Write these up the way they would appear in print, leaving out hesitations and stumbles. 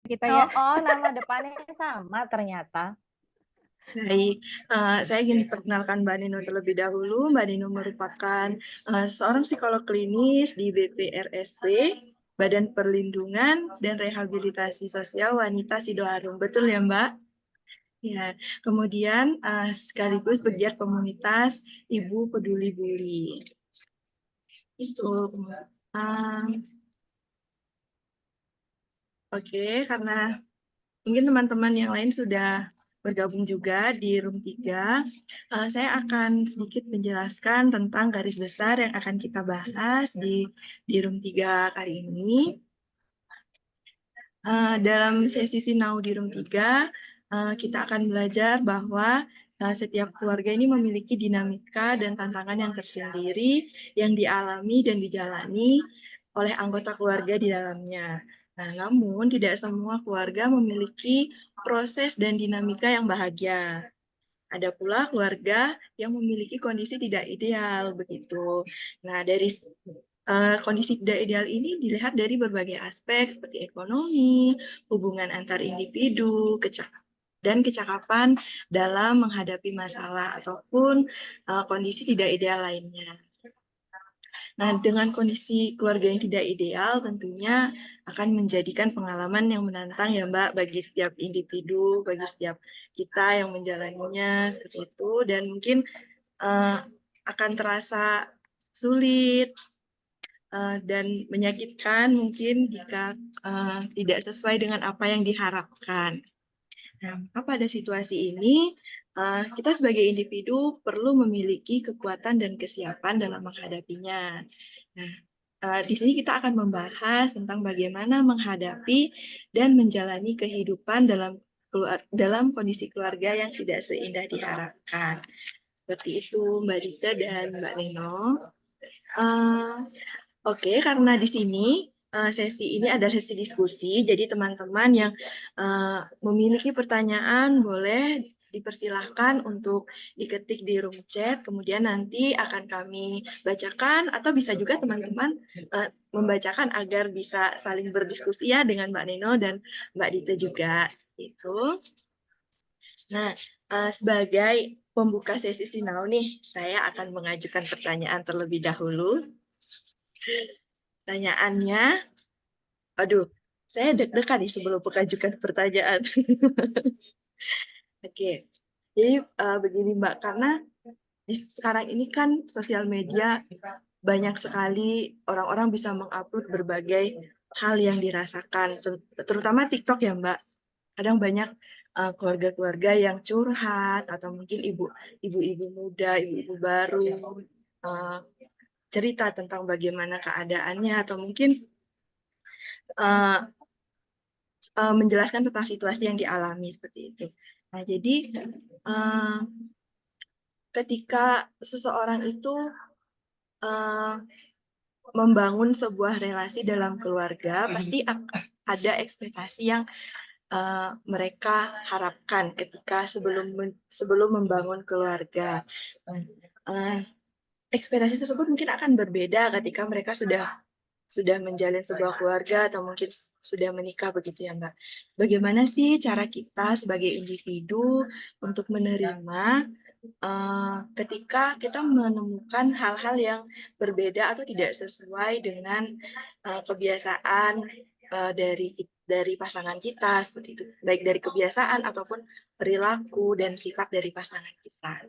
kita Oh, ya. oh, nama depannya sama ternyata. Baik, saya ingin diperkenalkan Mbak Nino terlebih dahulu. Mbak Nino merupakan seorang psikolog klinis di BPRSP, Badan Perlindungan dan Rehabilitasi Sosial Wanita Sidoarjo. Betul ya, Mbak? Ya, kemudian sekaligus pegiat komunitas Ibu Peduli Bully. Itu. Oke, karena mungkin teman-teman yang lain sudah bergabung juga di room 3. Saya akan sedikit menjelaskan tentang garis besar yang akan kita bahas di room 3 kali ini. Dalam sesi Sinau di room 3, kita akan belajar bahwa setiap keluarga ini memiliki dinamika dan tantangan yang tersendiri yang dialami dan dijalani oleh anggota keluarga di dalamnya. Nah, namun tidak semua keluarga memiliki proses dan dinamika yang bahagia. Ada pula keluarga yang memiliki kondisi tidak ideal begitu. Nah, dari kondisi tidak ideal ini dilihat dari berbagai aspek seperti ekonomi, hubungan antar individu, dan kecakapan dalam menghadapi masalah ataupun kondisi tidak ideal lainnya. Nah, dengan kondisi keluarga yang tidak ideal tentunya akan menjadikan pengalaman yang menantang ya Mbak bagi setiap individu, bagi setiap kita yang menjalaninya seperti itu, dan mungkin akan terasa sulit dan menyakitkan mungkin jika tidak sesuai dengan apa yang diharapkan. Nah, pada situasi ini, kita sebagai individu perlu memiliki kekuatan dan kesiapan dalam menghadapinya. Nah, di sini kita akan membahas tentang bagaimana menghadapi dan menjalani kehidupan dalam kondisi keluarga yang tidak seindah diharapkan. Seperti itu, Mbak Dita dan Mbak Neno. Oke, karena di sini sesi ini adalah sesi diskusi, jadi teman-teman yang memiliki pertanyaan boleh dipersilahkan untuk diketik di room chat, kemudian nanti akan kami bacakan, atau bisa juga teman-teman membacakan agar bisa saling berdiskusi ya dengan Mbak Neno dan Mbak Dita juga. Itu. Nah, sebagai pembuka sesi Sinau nih, saya akan mengajukan pertanyaan terlebih dahulu. Pertanyaannya, aduh, saya deg-degan nih sebelum mengajukan pertanyaan. Oke, jadi begini Mbak, karena sekarang ini kan sosial media banyak sekali orang-orang bisa mengupload berbagai hal yang dirasakan, terutama TikTok ya Mbak. Kadang banyak keluarga-keluarga yang curhat atau mungkin ibu-ibu muda, ibu-ibu baru cerita tentang bagaimana keadaannya atau mungkin menjelaskan tentang situasi yang dialami seperti itu. Nah, jadi ketika seseorang itu membangun sebuah relasi dalam keluarga, pasti ada ekspektasi yang mereka harapkan ketika sebelum membangun keluarga. Ekspektasi tersebut mungkin akan berbeda ketika mereka sudah menjalin sebuah keluarga atau mungkin sudah menikah begitu ya Mbak. Bagaimana sih cara kita sebagai individu untuk menerima ketika kita menemukan hal-hal yang berbeda atau tidak sesuai dengan kebiasaan dari pasangan kita seperti itu, baik dari kebiasaan ataupun perilaku dan sifat dari pasangan kita.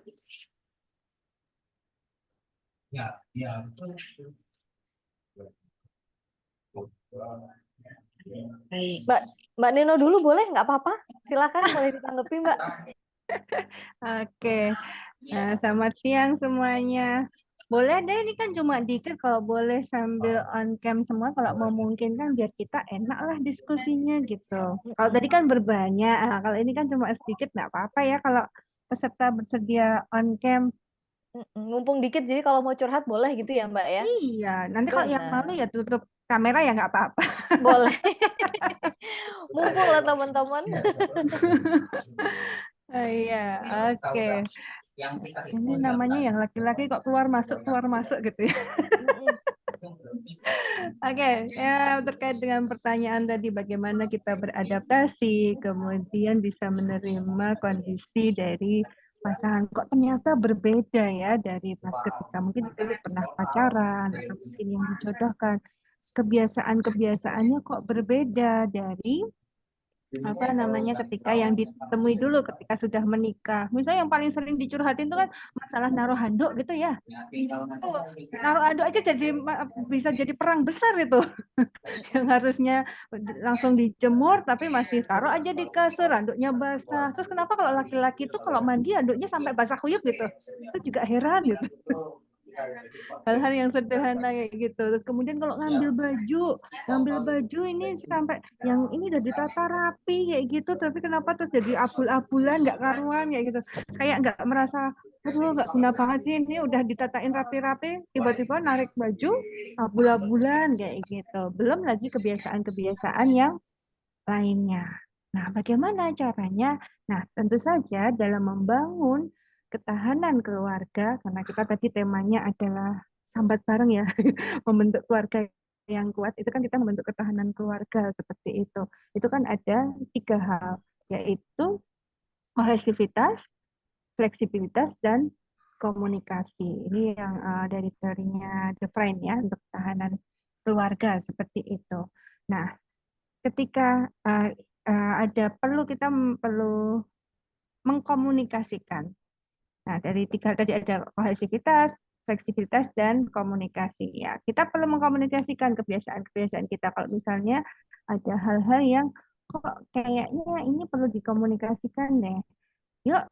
Ya. Baik. Mbak Nino dulu boleh, nggak apa-apa, silakan boleh ditanggapi Mbak. Oke, nah, selamat siang semuanya. Boleh deh, ini kan cuma dikit, kalau boleh sambil on cam semua, kalau memungkinkan biar kita enak lah diskusinya gitu. Kalau tadi kan berbanyak, kalau ini kan cuma sedikit, nggak apa-apa ya kalau peserta bersedia on cam. Mumpung dikit, jadi kalau mau curhat boleh gitu ya Mbak ya? Iya, nanti kalau yang malu ya tutup kamera ya nggak apa-apa. Boleh. Mumpung lah teman-teman. Iya, oke. Ini namanya yang laki-laki kok keluar masuk gitu ya. Oke, ya terkait dengan pertanyaan tadi bagaimana kita beradaptasi, kemudian bisa menerima kondisi dari pasangan kok ternyata berbeda ya dari pas ketika mungkin dulu pernah pacaran atau mungkin yang dijodohkan. Kebiasaan-kebiasaannya kok berbeda dari apa namanya ketika yang ditemui dulu ketika sudah menikah. Misalnya yang paling sering dicurhatin itu kan masalah naruh handuk gitu ya. Tuh, naruh handuk aja jadi bisa jadi perang besar itu. Yang harusnya langsung dijemur tapi masih taruh aja di kasur, handuknya basah. Terus kenapa kalau laki-laki itu kalau mandi handuknya sampai basah kuyup gitu? Itu juga heran gitu. Hal-hal yang sederhana kayak gitu. Terus kemudian kalau ngambil baju ini sampai yang ini udah ditata rapi kayak gitu, tapi kenapa terus jadi abul-abulan nggak karuan kayak gitu. Kayak nggak merasa, aduh nggak guna banget sih ini udah ditatain rapi-rapi, tiba-tiba narik baju abul-abulan kayak gitu. Belum lagi kebiasaan-kebiasaan yang lainnya. Nah, bagaimana caranya? Nah, tentu saja dalam membangun ketahanan keluarga, karena kita tadi temanya adalah sambat bareng ya, membentuk keluarga yang kuat, itu kan kita membentuk ketahanan keluarga seperti itu. Itu kan ada 3 hal, yaitu kohesivitas, fleksibilitas, dan komunikasi. Ini yang dari teorinya The Friend ya, untuk ketahanan keluarga seperti itu. Nah, ketika kita perlu mengkomunikasikan. Nah, dari 3 tadi ada kohesivitas, fleksibilitas, dan komunikasi. Ya, kita perlu mengkomunikasikan kebiasaan-kebiasaan kita. Kalau misalnya ada hal-hal yang kok kayaknya ini perlu dikomunikasikan deh. Yuk,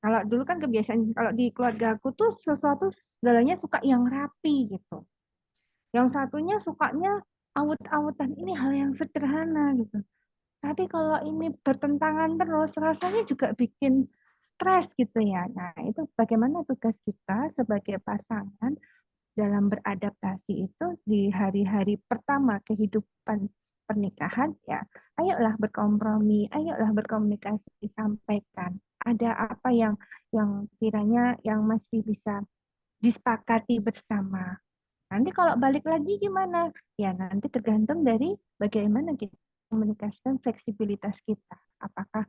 kalau dulu kan kebiasaan kalau di keluarga aku tuh sesuatu segalanya suka yang rapi gitu. Yang satunya sukanya awut-awutan. Ini hal yang sederhana gitu. Tapi kalau ini bertentangan terus, rasanya juga bikin stres gitu ya. Nah, itu bagaimana tugas kita sebagai pasangan dalam beradaptasi itu di hari-hari pertama kehidupan pernikahan ya. Ayolah berkompromi, ayolah berkomunikasi, sampaikan. Ada apa yang kiranya yang masih bisa disepakati bersama. Nanti kalau balik lagi gimana? Ya nanti tergantung dari bagaimana kita komunikasikan fleksibilitas kita. Apakah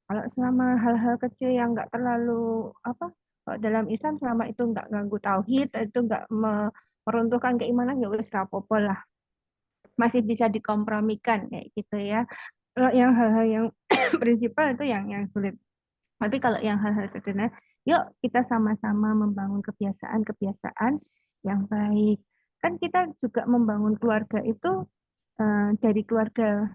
kalau selama hal-hal kecil yang nggak terlalu apa, kalau dalam Islam selama itu nggak ganggu tauhid, itu nggak meruntuhkan keimanan, ya wis rapopo lah. Masih bisa dikompromikan kayak gitu ya. Kalau yang hal-hal yang prinsipal itu yang sulit. Tapi kalau yang hal-hal sederhana, yuk kita sama-sama membangun kebiasaan-kebiasaan yang baik. Kan kita juga membangun keluarga itu dari keluarga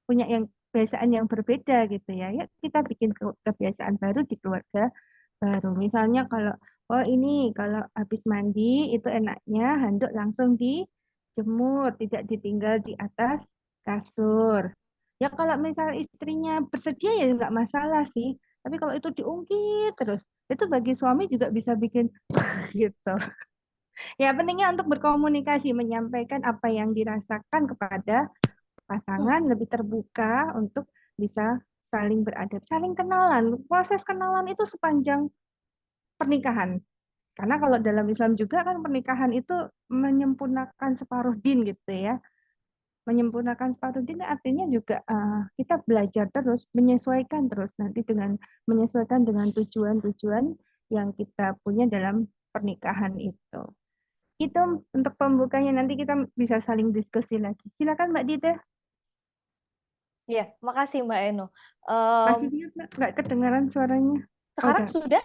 punya yang kebiasaan yang berbeda gitu ya. Ya kita bikin kebiasaan baru di keluarga baru. Misalnya kalau oh ini kalau habis mandi itu enaknya handuk langsung dijemur, tidak ditinggal di atas kasur. Ya kalau misal istrinya bersedia ya nggak masalah sih. Tapi kalau itu diungkit terus, itu bagi suami juga bisa bikin gitu. Ya pentingnya untuk berkomunikasi, menyampaikan apa yang dirasakan kepada pasangan, lebih terbuka untuk bisa saling beradab, saling kenalan. Proses kenalan itu sepanjang pernikahan. Karena kalau dalam Islam juga kan pernikahan itu menyempurnakan separuh din gitu ya. Menyempurnakan separuh din artinya juga kita belajar terus, menyesuaikan terus nanti dengan menyesuaikan dengan tujuan-tujuan yang kita punya dalam pernikahan itu. Itu untuk pembukanya, nanti kita bisa saling diskusi lagi. Silakan Mbak Dida. Iya, makasih Mbak Eno. Masih dia nggak kedengaran suaranya. Sekarang udah. sudah?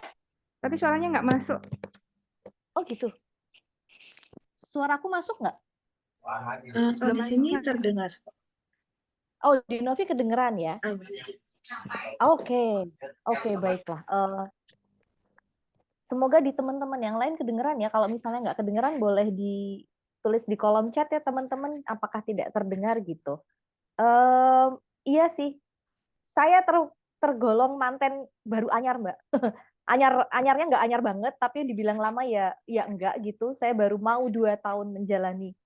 Tapi suaranya nggak masuk. Oh gitu. Suaraku masuk nggak? Kalau di sini terdengar. Oh, di Novi kedengeran ya? Oke, baiklah. Semoga di teman-teman yang lain kedengeran ya. Kalau misalnya nggak kedengeran, boleh ditulis di kolom chat ya teman-teman. Apakah tidak terdengar gitu? Iya sih. Saya tergolong manten baru anyar Mbak. Anyarnya nggak anyar banget, tapi dibilang lama ya enggak gitu. Saya baru mau 2 tahun menjalani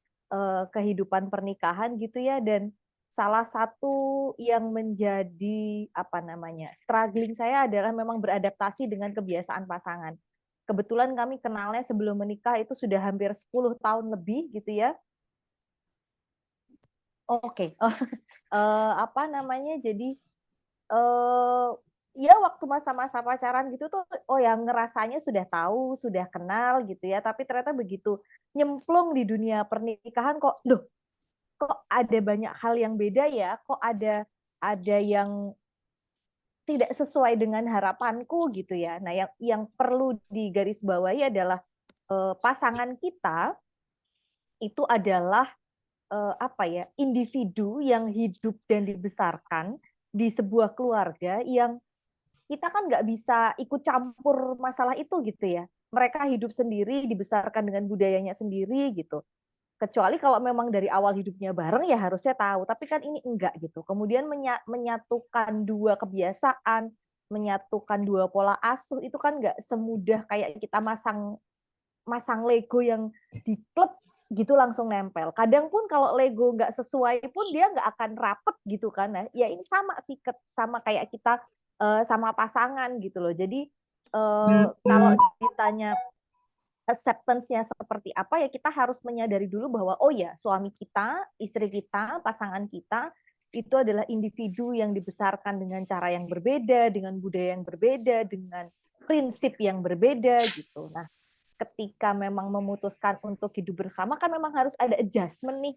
kehidupan pernikahan gitu ya, dan salah satu yang menjadi struggling saya adalah memang beradaptasi dengan kebiasaan pasangan. Kebetulan kami kenalnya sebelum menikah itu sudah hampir 10 tahun lebih gitu ya. Oke. Apa namanya, jadi, ya waktu masa-masa pacaran gitu tuh, oh yang ngerasanya sudah tahu, sudah kenal gitu ya, tapi ternyata begitu nyemplung di dunia pernikahan kok, loh kok ada banyak hal yang beda ya, kok ada yang tidak sesuai dengan harapanku gitu ya. Nah, yang perlu digarisbawahi adalah, pasangan kita itu adalah apa ya, individu yang hidup dan dibesarkan di sebuah keluarga yang kita kan nggak bisa ikut campur masalah itu gitu ya. Mereka hidup sendiri, dibesarkan dengan budayanya sendiri gitu. Kecuali kalau memang dari awal hidupnya bareng ya harusnya tahu, tapi kan ini enggak gitu. Kemudian menyatukan dua kebiasaan, menyatukan dua pola asuh itu kan nggak semudah kayak kita masang masang Lego yang diklep gitu langsung nempel. Kadang pun kalau Lego nggak sesuai pun dia nggak akan rapet gitu kan. Nah, ya ini sama sih sama kayak kita sama pasangan gitu loh. Jadi kalau ditanya acceptance-nya seperti apa ya kita harus menyadari dulu bahwa oh ya suami kita, istri kita, pasangan kita itu adalah individu yang dibesarkan dengan cara yang berbeda, dengan budaya yang berbeda, dengan prinsip yang berbeda gitu. Nah, ketika memang memutuskan untuk hidup bersama kan memang harus ada adjustment nih.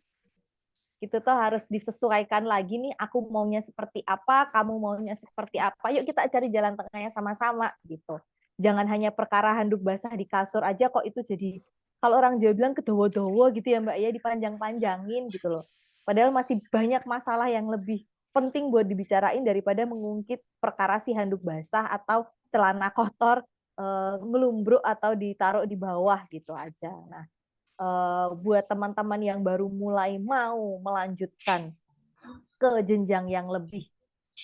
Gitu tuh harus disesuaikan lagi nih aku maunya seperti apa, kamu maunya seperti apa. Yuk kita cari jalan tengahnya sama-sama gitu. Jangan hanya perkara handuk basah di kasur aja kok itu jadi kalau orang Jawa bilang kedowo-dowo gitu ya Mbak ya dipanjang-panjangin gitu loh. Padahal masih banyak masalah yang lebih penting buat dibicarain daripada mengungkit perkara si handuk basah atau celana kotor ngelumbruk atau ditaruh di bawah gitu aja. Nah, buat teman-teman yang baru mulai mau melanjutkan ke jenjang yang lebih,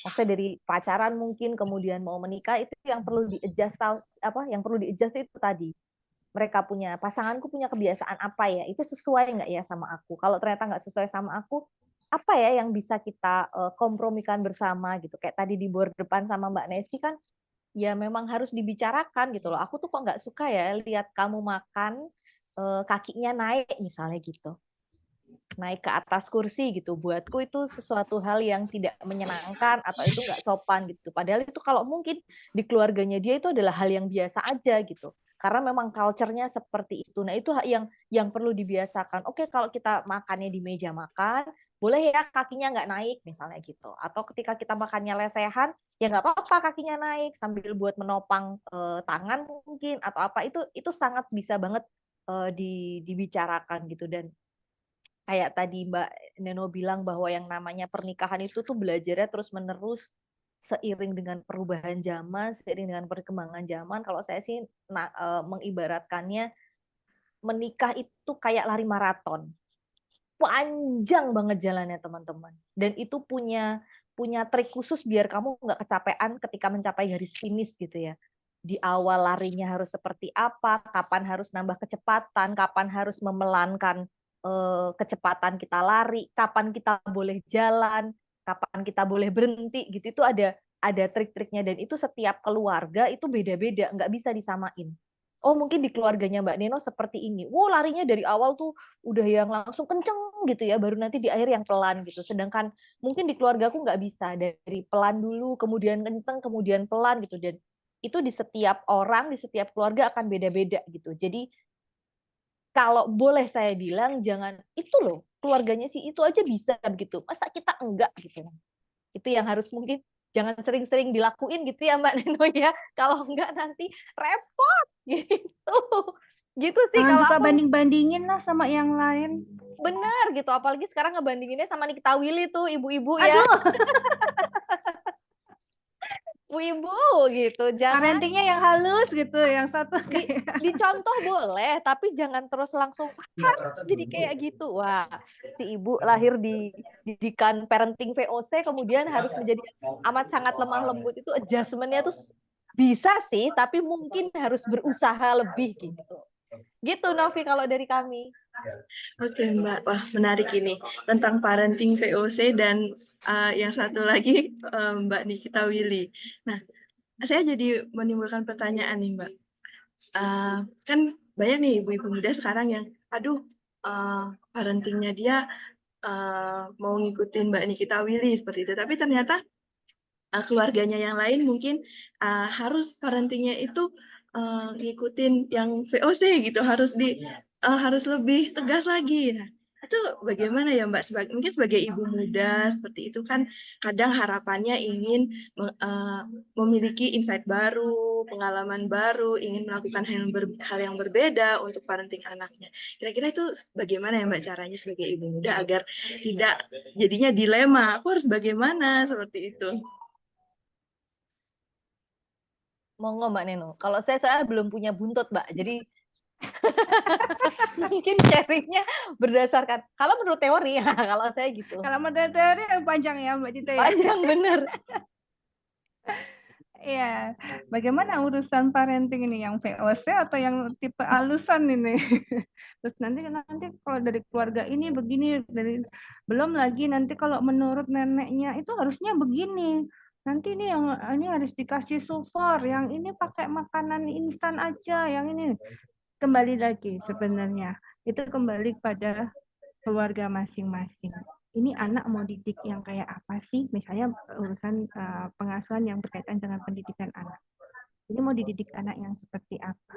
maksudnya dari pacaran mungkin kemudian mau menikah itu yang perlu di-adjust apa yang perlu di-adjust itu tadi. Mereka punya pasanganku punya kebiasaan apa ya? Itu sesuai nggak ya sama aku? Kalau ternyata nggak sesuai sama aku, apa ya yang bisa kita kompromikan bersama gitu? Kayak tadi di board depan sama Mbak Nesi kan ya memang harus dibicarakan gitu loh. Aku tuh kok nggak suka ya lihat kamu makan kakinya naik misalnya gitu. Naik ke atas kursi gitu. Buatku itu sesuatu hal yang tidak menyenangkan atau itu nggak sopan gitu. Padahal itu kalau mungkin di keluarganya dia itu adalah hal yang biasa aja gitu. Karena memang culture-nya seperti itu. Nah, itu yang perlu dibiasakan. Oke, kalau kita makannya di meja makan, boleh ya kakinya nggak naik misalnya gitu. Atau ketika kita makannya lesehan, ya nggak apa-apa kakinya naik sambil buat menopang tangan mungkin atau apa itu sangat bisa banget dibicarakan gitu. Dan kayak tadi Mbak Neno bilang bahwa yang namanya pernikahan itu tuh belajarnya terus-menerus seiring dengan perubahan zaman, seiring dengan perkembangan zaman. Kalau saya sih mengibaratkannya menikah itu kayak lari maraton. Panjang banget jalannya teman-teman. Dan itu punya punya trik khusus biar kamu nggak kecapean ketika mencapai garis finish gitu ya. Di awal larinya harus seperti apa, kapan harus nambah kecepatan, kapan harus memelankan kecepatan kita lari, kapan kita boleh jalan, kapan kita boleh berhenti gitu. Itu ada trik-triknya dan itu setiap keluarga itu beda-beda, nggak bisa disamain. Oh mungkin di keluarganya Mbak Neno seperti ini. Wow larinya dari awal tuh udah yang langsung kenceng gitu ya, baru nanti di akhir yang pelan gitu. Sedangkan mungkin di keluargaku nggak bisa dari pelan dulu, kemudian kenceng, kemudian pelan gitu. Dan itu di setiap orang, di setiap keluarga akan beda-beda gitu. Jadi kalau boleh saya bilang jangan itu loh keluarganya sih itu aja bisa gitu. Masa kita enggak gitu. Itu yang harus mungkin jangan sering-sering dilakuin gitu ya Mbak Neno ya. Kalau enggak nanti repot gitu. Gitu sih Jangan kalau suka aku banding-bandingin lah sama yang lain. benar gitu. Apalagi sekarang ngebandinginnya sama Nikita Willy tuh ibu-ibu ya. Aduh, Ibu-ibu gitu. Jangan parentingnya yang halus gitu, yang satu kayak dicontoh boleh, tapi jangan terus langsung harus jadi kayak gitu. Wah, si ibu lahir di didikan parenting VOC, kemudian harus menjadi amat sangat lemah lembut itu adjustment-nya tuh bisa sih, tapi mungkin harus berusaha lebih gitu. Gitu Novi kalau dari kami. Oke Mbak, wah menarik ini tentang parenting VOC dan yang satu lagi Mbak Nikita Willy. Nah, saya jadi menimbulkan pertanyaan nih Mbak. Kan banyak nih ibu-ibu muda sekarang yang, aduh parentingnya dia mau ngikutin Mbak Nikita Willy seperti itu, tapi ternyata keluarganya yang lain mungkin harus parentingnya itu ngikutin yang VOC gitu, harus lebih tegas lagi. Nah, itu bagaimana ya Mbak? Mungkin sebagai ibu muda seperti itu kan kadang harapannya ingin memiliki insight baru, pengalaman baru, ingin melakukan hal yang berbeda untuk parenting anaknya. Kira-kira itu bagaimana ya Mbak caranya sebagai ibu muda agar tidak jadinya dilema, aku harus bagaimana seperti itu? Monggo Mbak Neno. Kalau saya soalnya belum punya buntut, Mbak. Jadi mungkin sharingnya berdasarkan kalau menurut teori ya, kalau saya gitu. Kalau menurut teori panjang ya Mbak Dita ya. Panjang bener. Iya, bagaimana urusan parenting ini, yang VOC atau yang tipe alusan ini? Terus nanti kalau dari keluarga ini begini, belum lagi nanti kalau menurut neneknya itu harusnya begini. Nanti ini harus dikasih sufor, yang ini pakai makanan instan aja, yang ini kembali lagi sebenarnya itu kembali pada keluarga masing-masing. Ini anak mau didik yang kayak apa sih? Misalnya urusan pengasuhan yang berkaitan dengan pendidikan anak. Ini mau dididik anak yang seperti apa?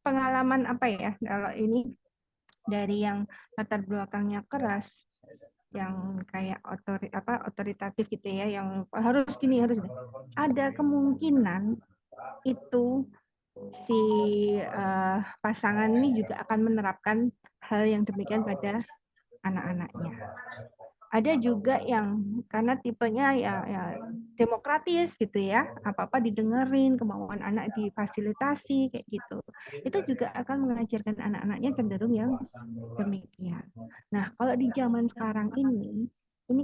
Pengalaman apa ya? Kalau ini dari yang latar belakangnya keras, yang kayak otoritatif gitu ya, yang harus gini harus gini. Ada kemungkinan itu si pasangan ini juga akan menerapkan hal yang demikian pada anak-anaknya. Ada juga yang karena tipenya ya demokratis gitu ya, apa-apa didengerin, kemauan anak difasilitasi kayak gitu. Itu juga akan mengajarkan anak-anaknya cenderung yang demikian. Nah, kalau di zaman sekarang ini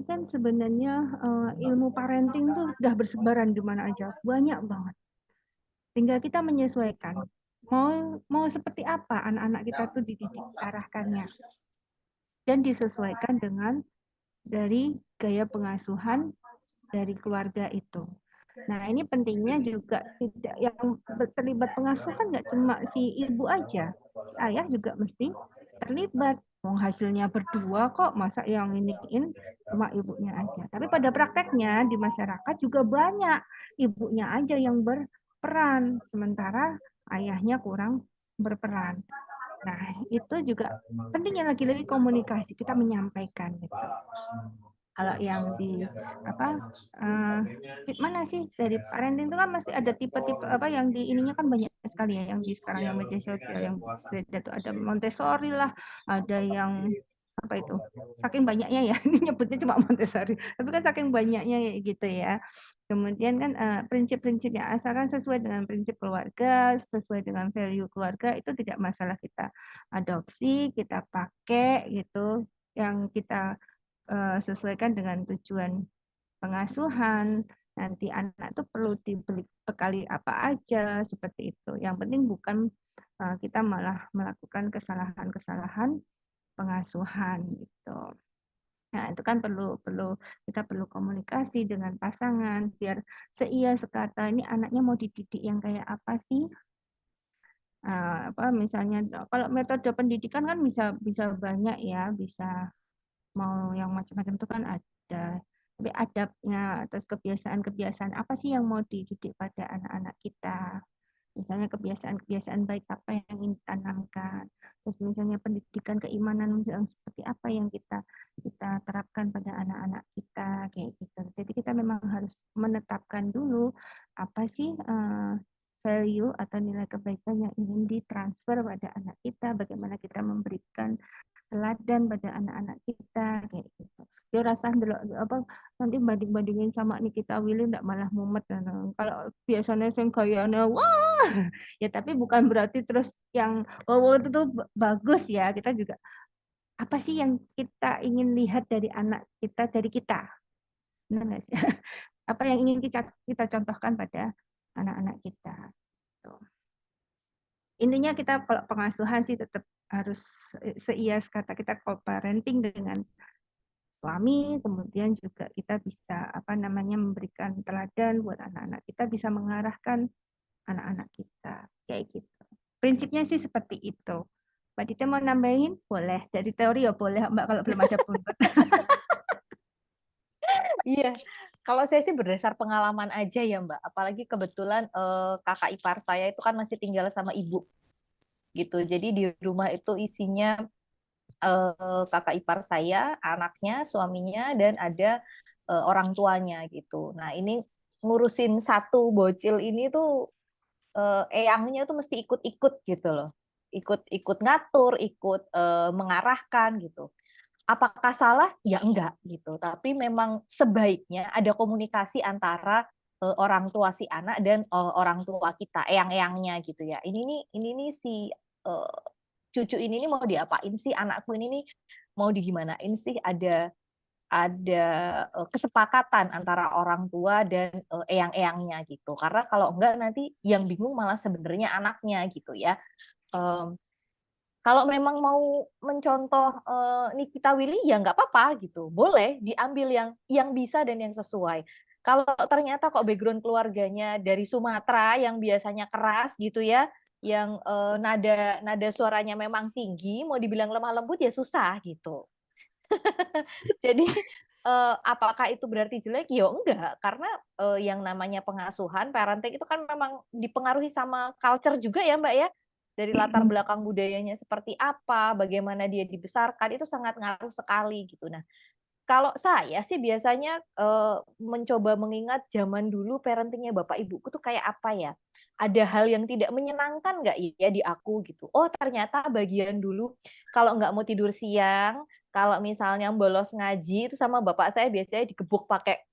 kan sebenarnya ilmu parenting tuh udah bersebaran di mana aja, banyak banget. Tinggal kita menyesuaikan. Mau seperti apa anak-anak kita tuh dididik arahkannya. Dan disesuaikan dengan dari gaya pengasuhan dari keluarga itu. Nah, ini pentingnya juga tidak yang terlibat pengasuhan nggak cuma si ibu aja, si ayah juga mesti terlibat. Mau hasilnya berdua kok, masa yang iniin cuma ibunya aja. Tapi pada prakteknya di masyarakat juga banyak ibunya aja yang berperan, sementara ayahnya kurang berperan. Nah, itu juga pentingnya lagi-lagi komunikasi, kita menyampaikan gitu. Kalau yang di mana sih dari parenting itu kan masih ada tipe-tipe yang di ininya kan banyak sekali ya, yang di sekarang yang media sosial yang beda tuh, ada Montessori lah, ada yang apa itu, saking banyaknya ya, ini nyebutnya cuma Montessori, tapi kan saking banyaknya ya gitu ya. Kemudian kan prinsip-prinsipnya asalkan sesuai dengan prinsip keluarga, sesuai dengan value keluarga, itu tidak masalah kita adopsi, kita pakai gitu, yang kita sesuaikan dengan tujuan pengasuhan. Nanti anak tuh perlu dibeli bekali apa aja seperti itu. Yang penting bukan kita malah melakukan kesalahan-kesalahan pengasuhan gitu. Nah, itu kan kita perlu komunikasi dengan pasangan biar seia sekata ini anaknya mau dididik yang kayak apa sih? Misalnya kalau metode pendidikan kan bisa banyak ya, bisa mau yang macam-macam itu kan ada. Tapi adabnya, terus kebiasaan-kebiasaan apa sih yang mau dididik pada anak-anak kita? Misalnya kebiasaan-kebiasaan baik apa yang ingin ditanamkan. Terus misalnya pendidikan keimanan yang seperti apa yang kita terapkan pada anak-anak kita kayak gitu. Jadi kita memang harus menetapkan dulu apa sih value atau nilai kebaikan yang ingin ditransfer pada anak kita, bagaimana kita memberikan teladan pada anak-anak kita kayak gitu. Dia rasa nanti banding-bandingin sama Nikita Willy enggak malah mumet. Kalau biasanya saya kayaknya wah ya, tapi bukan berarti terus yang itu tuh bagus ya. Kita juga apa sih yang kita ingin lihat dari anak kita, dari kita. Benar nggak sih? Apa yang ingin kita contohkan pada anak-anak kita. Intinya kita kalau pengasuhan sih tetap harus seias kata kita co-parenting dengan suami, kemudian juga kita bisa memberikan teladan buat anak-anak kita, bisa mengarahkan anak-anak kita kayak gitu. Prinsipnya sih seperti itu. Mbak Tita mau nambahin? Boleh. Dari teori ya boleh Mbak kalau belum ada buntut. Iya, kalau saya sih berdasar pengalaman aja ya Mbak. Apalagi kebetulan kakak ipar saya itu kan masih tinggal sama ibu gitu. Jadi di rumah itu isinya kakak ipar saya, anaknya, suaminya, dan ada orang tuanya gitu. Nah ini ngurusin satu bocil ini tuh eyangnya tuh mesti ikut-ikut gitu loh. Ikut-ikut ngatur, ikut mengarahkan gitu. Apakah salah? Ya enggak gitu. Tapi memang sebaiknya ada komunikasi antara orang tua si anak dan orang tua kita, eyang-eyangnya gitu ya. Ini nih si eh, cucu ini nih mau diapain sih, anakku ini nih mau digimanain sih, ada kesepakatan antara orang tua dan eyang-eyangnya gitu. Karena kalau enggak nanti yang bingung malah sebenarnya anaknya gitu ya. Em, Kalau memang mau mencontoh Nikita Willy ya nggak apa-apa gitu, boleh diambil yang bisa dan yang sesuai. Kalau ternyata kok background keluarganya dari Sumatera yang biasanya keras gitu ya, yang nada nada suaranya memang tinggi, mau dibilang lemah lembut ya susah gitu. Jadi apakah itu berarti jelek? Ya enggak, karena yang namanya pengasuhan, parenting itu kan memang dipengaruhi sama culture juga ya Mbak ya. Dari latar belakang budayanya seperti apa, bagaimana dia dibesarkan, itu sangat ngaruh sekali gitu. Nah, kalau saya sih biasanya mencoba mengingat zaman dulu parentingnya bapak ibuku tuh kayak apa ya? Ada hal yang tidak menyenangkan nggak ya di aku gitu? Oh ternyata bagian dulu kalau nggak mau tidur siang, kalau misalnya bolos ngaji itu sama bapak saya biasanya digebuk pakai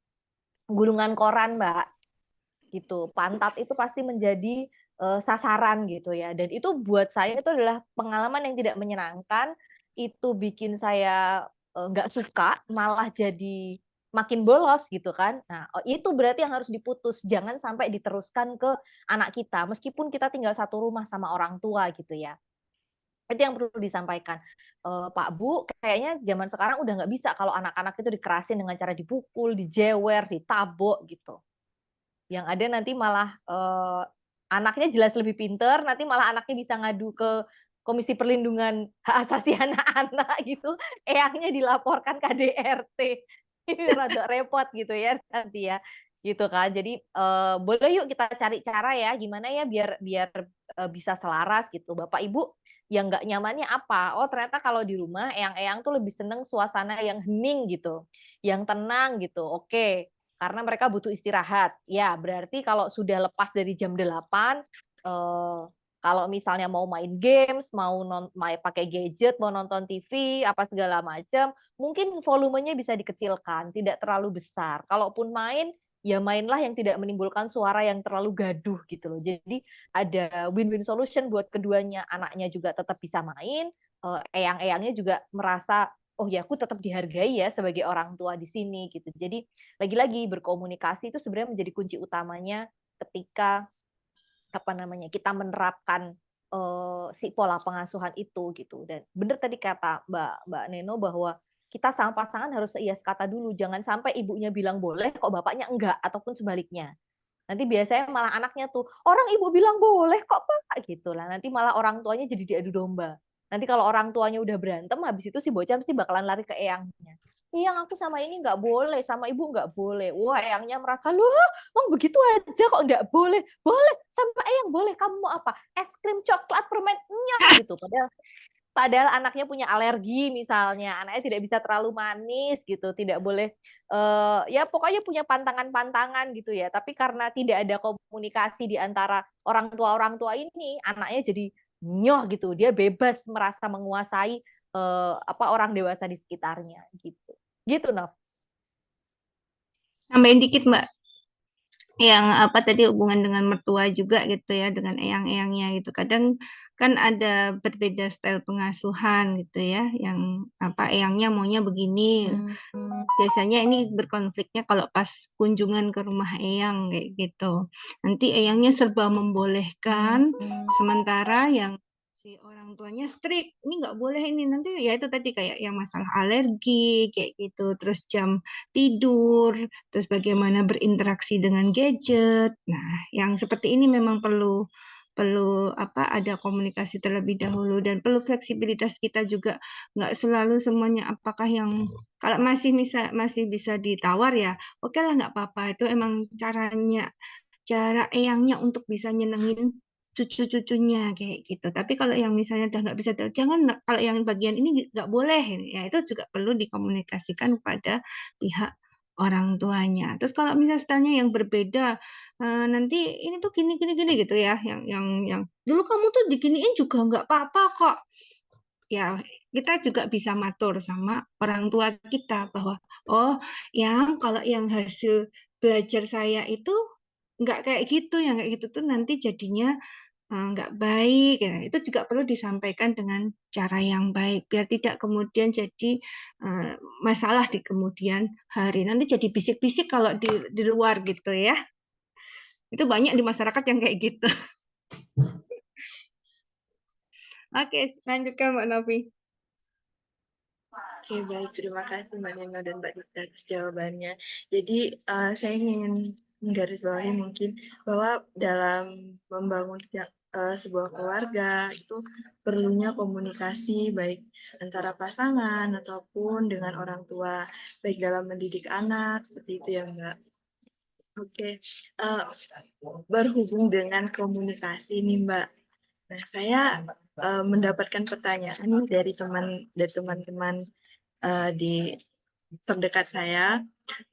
gulungan koran mbak gitu. Pantat itu pasti menjadi sasaran gitu ya. Dan itu buat saya itu adalah pengalaman yang tidak menyenangkan. Itu bikin saya nggak suka, malah jadi makin bolos gitu kan. Nah, itu berarti yang harus diputus. Jangan sampai diteruskan ke anak kita, meskipun kita tinggal satu rumah sama orang tua gitu ya. Itu yang perlu disampaikan. Pak Bu, kayaknya zaman sekarang udah nggak bisa kalau anak-anak itu dikerasin dengan cara dipukul, dijewer, ditabok gitu. Yang ada nanti malah anaknya jelas lebih pinter, nanti malah anaknya bisa ngadu ke Komisi Perlindungan Hak Asasi Anak-anak gitu, eyangnya dilaporkan KDRT. Ini rada repot gitu ya nanti ya. Gitu kan. Jadi boleh yuk kita cari cara ya gimana ya biar biar bisa selaras gitu. Bapak Ibu yang nggak nyamannya apa? Oh ternyata kalau di rumah eyang-eyang tuh lebih seneng suasana yang hening gitu, yang tenang gitu. Oke, karena mereka butuh istirahat. Ya, berarti kalau sudah lepas dari jam 8, kalau misalnya mau main games, mau pakai gadget, mau nonton TV, apa segala macam, mungkin volumenya bisa dikecilkan, tidak terlalu besar. Kalaupun main, ya mainlah yang tidak menimbulkan suara yang terlalu gaduh gitu loh. Jadi ada win-win solution buat keduanya. Anaknya juga tetap bisa main, eyang-eyangnya juga merasa oh ya aku tetap dihargai ya sebagai orang tua di sini gitu. Jadi lagi-lagi berkomunikasi itu sebenarnya menjadi kunci utamanya ketika apa namanya kita menerapkan si pola pengasuhan itu gitu. Dan benar tadi kata Mbak Neno bahwa kita sama pasangan harus seias kata dulu, jangan sampai ibunya bilang boleh kok bapaknya enggak ataupun sebaliknya. Nanti biasanya malah anaknya tuh, orang ibu bilang boleh kok Pak, gitu lah. Nanti malah orang tuanya jadi diadu domba. Nanti kalau orang tuanya udah berantem, habis itu si bocah mesti bakalan lari ke eyangnya. Yang aku sama ini nggak boleh, sama ibu nggak boleh. Wah, eyangnya merasa, loh, begitu aja kok nggak boleh. Boleh, sama eyang boleh. Kamu mau apa? Es krim, coklat, permen, nyok gitu. Padahal anaknya punya alergi misalnya, anaknya tidak bisa terlalu manis gitu, tidak boleh ya pokoknya punya pantangan-pantangan gitu ya. Tapi karena tidak ada komunikasi di antara orang tua ini, anaknya jadi nyoh gitu. Dia bebas merasa menguasai apa orang dewasa di sekitarnya gitu. Gitu, Nov. Tambahin dikit Mbak, yang apa tadi hubungan dengan mertua juga gitu ya, dengan eyang-eyangnya gitu. Kadang kan ada berbeda style pengasuhan gitu ya, yang apa eyangnya maunya begini. Biasanya ini berkonfliknya kalau pas kunjungan ke rumah eyang kayak gitu. Nanti eyangnya serba membolehkan, sementara yang si orang tuanya strict, ini nggak boleh ini nanti ya itu tadi kayak yang masalah alergi kayak gitu, terus jam tidur, terus bagaimana berinteraksi dengan gadget. Nah, yang seperti ini memang perlu perlu ada komunikasi terlebih dahulu, dan perlu fleksibilitas kita juga, nggak selalu semuanya apakah yang kalau masih bisa ditawar ya oke lah, nggak apa-apa, itu emang cara eyangnya untuk bisa nyenengin cucu-cucunya kayak gitu. Tapi kalau yang misalnya udah nggak bisa, jangan, kalau yang bagian ini nggak boleh, ya itu juga perlu dikomunikasikan pada pihak orang tuanya. Terus kalau misalnya stylenya yang berbeda, nanti ini tuh gini gini gini gitu ya, yang dulu kamu tuh diginiin juga nggak apa-apa kok. Ya, kita juga bisa matur sama orang tua kita bahwa, oh, kalau yang hasil belajar saya itu nggak kayak gitu, yang kayak gitu tuh nanti jadinya nggak baik. Ya, itu juga perlu disampaikan dengan cara yang baik biar tidak kemudian jadi eh, masalah di kemudian hari. Nanti jadi bisik-bisik kalau di luar gitu ya. Itu banyak di masyarakat yang kayak gitu. Oke, lanjutkan Mbak Novi. Oke, baik. Terima kasih Mbak Neno dan Mbak Dita atas jawabannya. Jadi, saya ingin menggarisbawahi mungkin bahwa dalam membangun sebuah keluarga itu perlunya komunikasi baik antara pasangan ataupun dengan orang tua, baik dalam mendidik anak, seperti itu ya Mbak. Oke, berhubung dengan komunikasi nih Mbak. Nah, saya mendapatkan pertanyaan nih dari teman-teman di terdekat saya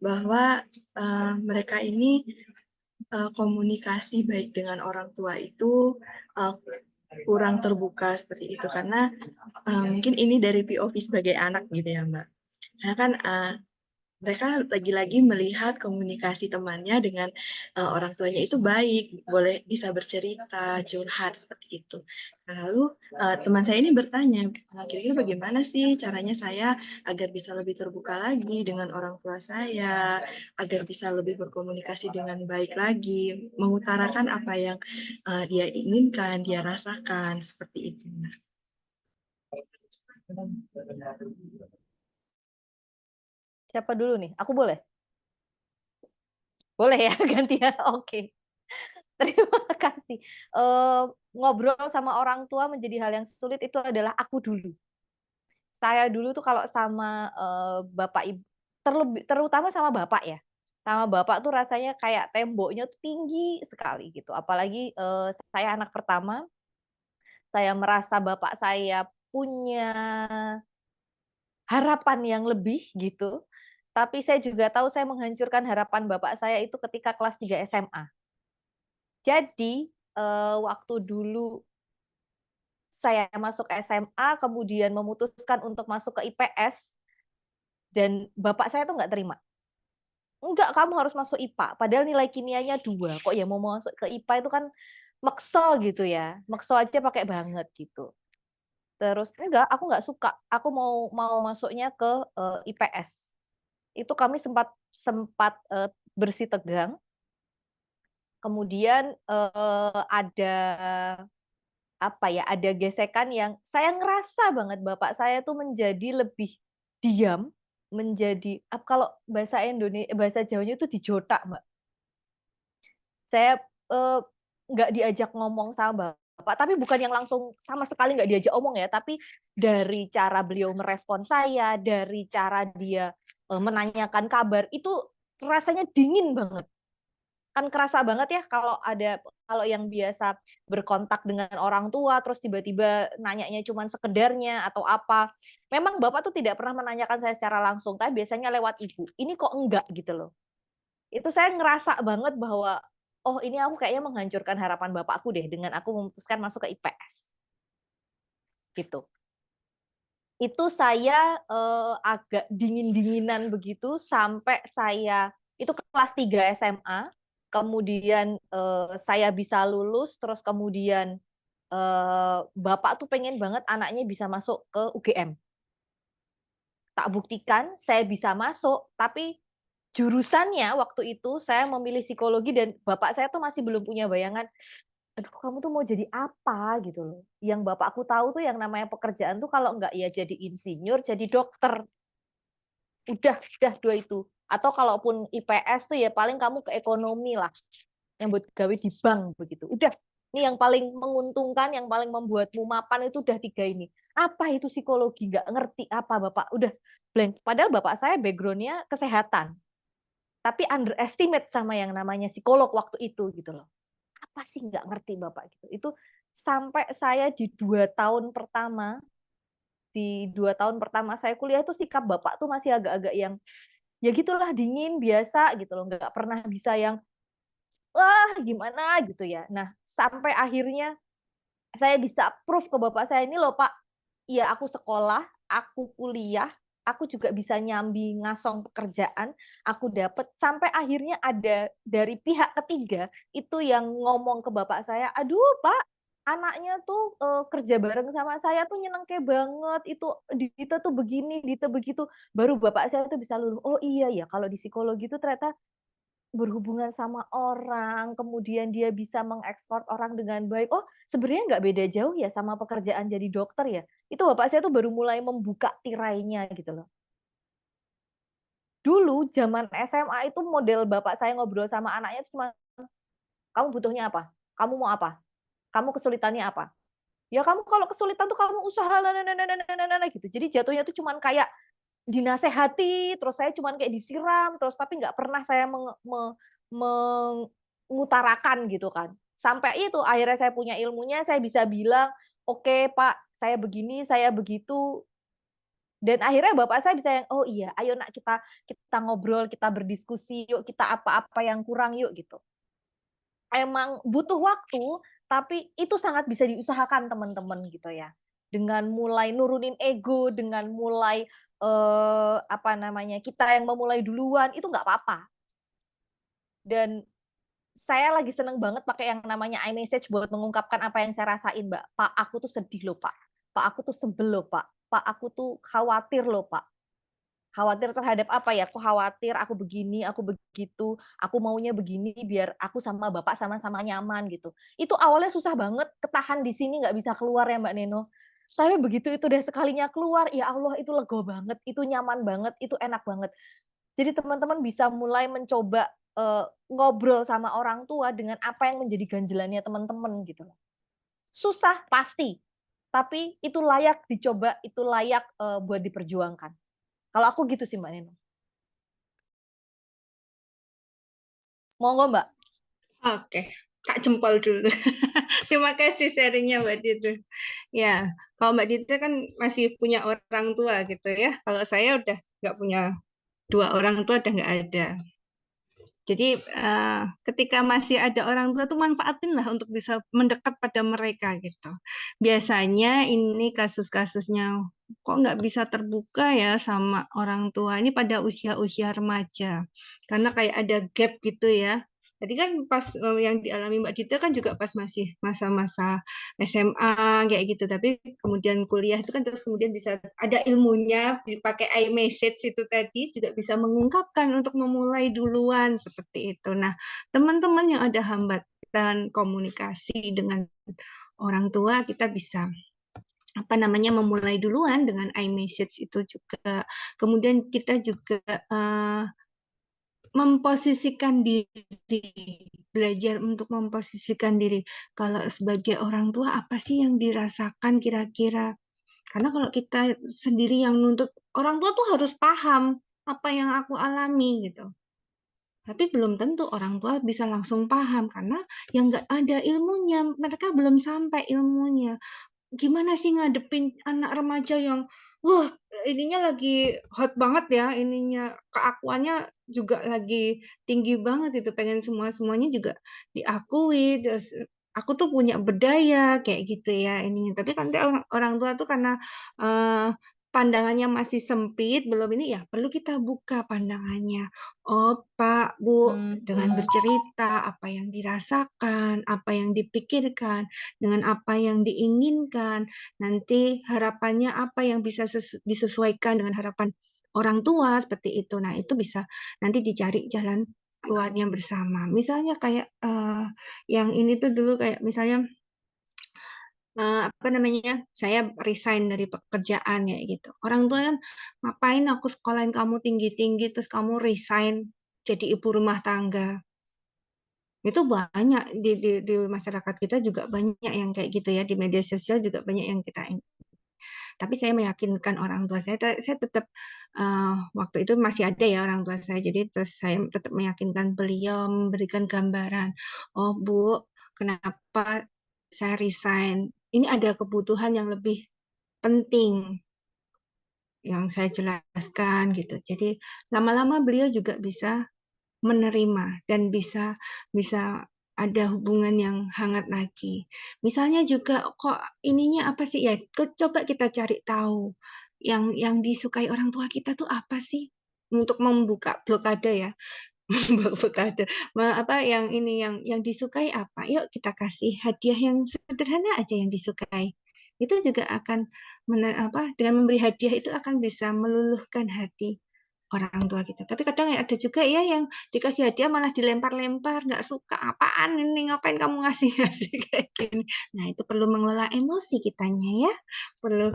bahwa mereka ini komunikasi baik dengan orang tua itu kurang terbuka seperti itu karena mungkin ini dari POV sebagai anak gitu ya Mbak. Karena kan mereka lagi-lagi melihat komunikasi temannya dengan orang tuanya itu baik, boleh bisa bercerita, curhat seperti itu. Nah, lalu teman saya ini bertanya, kira-kira bagaimana sih caranya saya agar bisa lebih terbuka lagi dengan orang tua saya, agar bisa lebih berkomunikasi dengan baik lagi, mengutarakan apa yang dia inginkan, dia rasakan, seperti itu. Siapa dulu nih? Aku boleh? Boleh ya, gantian. Oke. Terima kasih. Ngobrol sama orang tua menjadi hal yang sulit itu adalah aku dulu. Saya dulu tuh kalau sama bapak ibu, terutama sama bapak ya. Sama bapak tuh rasanya kayak temboknya tuh tinggi sekali gitu. Apalagi saya anak pertama, saya merasa bapak saya punya harapan yang lebih gitu. Tapi saya juga tahu saya menghancurkan harapan bapak saya itu ketika kelas 3 SMA. Jadi waktu dulu saya masuk SMA, kemudian memutuskan untuk masuk ke IPS, dan bapak saya tuh nggak terima. Enggak, kamu harus masuk IPA. Padahal nilai kimianya 2. Kok ya mau masuk ke IPA itu kan makso gitu ya. Makso aja pakai banget gitu. Terus enggak, aku nggak suka. Aku mau masuknya ke IPS. Itu kami sempat sempat bersih tegang. Kemudian ada apa ya, ada gesekan yang saya ngerasa banget bapak saya tuh menjadi lebih diam, menjadi kalau bahasa Indonesia, bahasa Jawanya itu dijotak, Mbak. Saya nggak diajak ngomong sama bapak, tapi bukan yang langsung sama sekali nggak diajak omong ya, tapi dari cara beliau merespon saya, dari cara dia menanyakan kabar, itu rasanya dingin banget. Kan kerasa banget ya kalau yang biasa berkontak dengan orang tua terus tiba-tiba nanyanya cuma sekedarnya atau apa. Memang bapak tuh tidak pernah menanyakan saya secara langsung, tapi biasanya lewat ibu. Ini kok enggak gitu loh. Itu saya ngerasa banget bahwa oh ini aku kayaknya menghancurkan harapan bapakku deh dengan aku memutuskan masuk ke IPS. Gitu. Itu saya agak dingin-dinginan begitu sampai saya itu kelas 3 SMA. Kemudian saya bisa lulus, terus kemudian bapak tuh pengen banget anaknya bisa masuk ke UGM. Tak buktikan saya bisa masuk, tapi jurusannya waktu itu saya memilih psikologi dan bapak saya tuh masih belum punya bayangan, aduh kamu tuh mau jadi apa gitu loh. Yang bapakku tahu tuh yang namanya pekerjaan tuh kalau enggak ya jadi insinyur, jadi dokter. Udah dua itu. Atau kalaupun IPS tuh ya paling kamu ke ekonomi lah, yang buat gawe di bank begitu. Ini yang paling menguntungkan, yang paling membuatmu mapan itu udah 3 ini. Apa itu psikologi? Nggak ngerti apa Bapak. Udah blank. Padahal Bapak saya background-nya kesehatan. Tapi underestimate sama yang namanya psikolog waktu itu gitu loh. Apa sih nggak ngerti Bapak gitu. Itu sampai saya di 2 tahun pertama, saya kuliah itu sikap Bapak tuh masih agak-agak yang ya gitulah dingin biasa gitu loh. Nggak pernah bisa yang wah gimana gitu ya. Nah, sampai akhirnya saya bisa proof ke bapak saya ini loh Pak, iya aku sekolah, aku kuliah, aku juga bisa nyambi ngasong pekerjaan, aku dapat sampai akhirnya ada dari pihak ketiga itu yang ngomong ke bapak saya, aduh Pak, anaknya tuh kerja bareng sama saya tuh nyenengke banget, itu Dita tuh begini, Dita begitu, baru bapak saya tuh bisa luluh, oh iya ya kalau di psikologi itu ternyata berhubungan sama orang, kemudian dia bisa mengekspor orang dengan baik. Oh, sebenarnya nggak beda jauh ya sama pekerjaan jadi dokter ya. Itu bapak saya tuh baru mulai membuka tirainya gitu loh. Dulu zaman SMA itu model bapak saya ngobrol sama anaknya cuma, kamu butuhnya apa? Kamu mau apa? Kamu kesulitannya apa? Ya kamu kalau kesulitan tuh kamu usaha gitu. Jadi jatuhnya tuh cuman kayak dinasehati, terus saya cuman kayak disiram, terus tapi nggak pernah saya mengutarakan gitu kan. Sampai itu akhirnya saya punya ilmunya, saya bisa bilang, oke Pak, saya begini, saya begitu. Dan akhirnya bapak saya bisa yang, oh iya, ayo nak kita kita ngobrol, kita berdiskusi, yuk kita apa-apa yang kurang yuk gitu. Emang butuh waktu, tapi itu sangat bisa diusahakan teman-teman gitu ya. Dengan mulai nurunin ego, dengan mulai apa namanya, kita yang memulai duluan itu nggak apa-apa. Dan saya lagi seneng banget pakai yang namanya iMessage buat mengungkapkan apa yang saya rasain, Mbak. Pak, aku tuh sedih loh, Pak. Pak, aku tuh sebel loh, Pak. Pak, aku tuh khawatir loh, Pak. Khawatir terhadap apa ya? Aku khawatir, aku begini, aku begitu, aku maunya begini biar aku sama Bapak sama-sama nyaman gitu. Itu awalnya susah banget, ketahan di sini nggak bisa keluar ya Mbak Neno. Tapi begitu itu udah sekalinya keluar, ya Allah itu lega banget, itu nyaman banget, itu enak banget. Jadi teman-teman bisa mulai mencoba ngobrol sama orang tua dengan apa yang menjadi ganjelannya teman-teman gitu loh. Susah pasti, tapi itu layak dicoba, itu layak buat diperjuangkan. Kalau aku gitu sih Mbak Neno. Monggo Mbak. Oke, Kak jempol dulu. Terima kasih sharingnya Mbak Dita. Ya, kalau Mbak Dita kan masih punya orang tua gitu ya. Kalau saya udah nggak punya, dua orang tua udah nggak ada. Jadi ketika masih ada orang tua tuh manfaatin lah untuk bisa mendekat pada mereka gitu. Biasanya ini kasus-kasusnya kok nggak bisa terbuka ya sama orang tua ini pada usia-usia remaja. Karena kayak ada gap gitu ya. Tadi kan pas yang dialami Mbak Dita kan juga pas masih masa-masa SMA kayak gitu. Tapi kemudian kuliah itu kan terus kemudian bisa ada ilmunya dipakai iMessage itu tadi juga bisa mengungkapkan untuk memulai duluan seperti itu. Nah, teman-teman yang ada hambatan komunikasi dengan orang tua kita bisa apa namanya memulai duluan dengan iMessage itu juga. Kemudian kita juga memposisikan diri, belajar untuk memposisikan diri. Kalau sebagai orang tua, apa sih yang dirasakan kira-kira? Karena kalau kita sendiri yang nuntut, orang tua tuh harus paham apa yang aku alami gitu. Tapi belum tentu orang tua bisa langsung paham karena yang nggak ada ilmunya, mereka belum sampai ilmunya. Gimana sih ngadepin anak remaja yang wah ininya lagi hot banget ya, ininya keakuannya juga lagi tinggi banget itu, pengen semuanya juga diakui, terus aku tuh punya berdaya kayak gitu ya ininya. Tapi kan orang, orang tua tuh karena eh, pandangannya masih sempit, belum ini ya perlu kita buka pandangannya. Oh, Pak, Bu, dengan bercerita apa yang dirasakan, apa yang dipikirkan, dengan apa yang diinginkan, nanti harapannya apa yang bisa disesuaikan dengan harapan orang tua seperti itu. Nah, itu bisa nanti dicari jalan keluarnya bersama. Misalnya kayak yang ini tuh dulu kayak misalnya apa namanya, saya resign dari pekerjaan ya gitu. Orang tua kan ngapain aku sekolahin kamu tinggi-tinggi terus kamu resign jadi ibu rumah tangga. Itu banyak di masyarakat kita juga banyak yang kayak gitu ya, di media sosial juga banyak yang kita. Tapi saya meyakinkan orang tua saya tetap waktu itu masih ada ya orang tua saya, jadi terus saya tetap meyakinkan beliau, memberikan gambaran, oh Bu, kenapa saya resign? Ini ada kebutuhan yang lebih penting yang saya jelaskan gitu. Jadi lama-lama beliau juga bisa menerima dan bisa bisa ada hubungan yang hangat lagi. Misalnya juga kok ininya apa sih ya? Coba kita cari tahu yang disukai orang tua kita tuh apa sih? Untuk membuka blokade ya, blokade. Apa yang ini yang disukai apa? Yuk kita kasih hadiah yang sederhana aja yang disukai. Itu juga akan dengan memberi hadiah itu akan bisa meluluhkan hati orang tua kita. Tapi kadang ada juga ya yang dikasih hadiah malah dilempar-lempar, nggak suka, apaan ini, ngapain kamu ngasih-ngasih kayak gini. Nah, itu perlu mengelola emosi kitanya ya. Perlu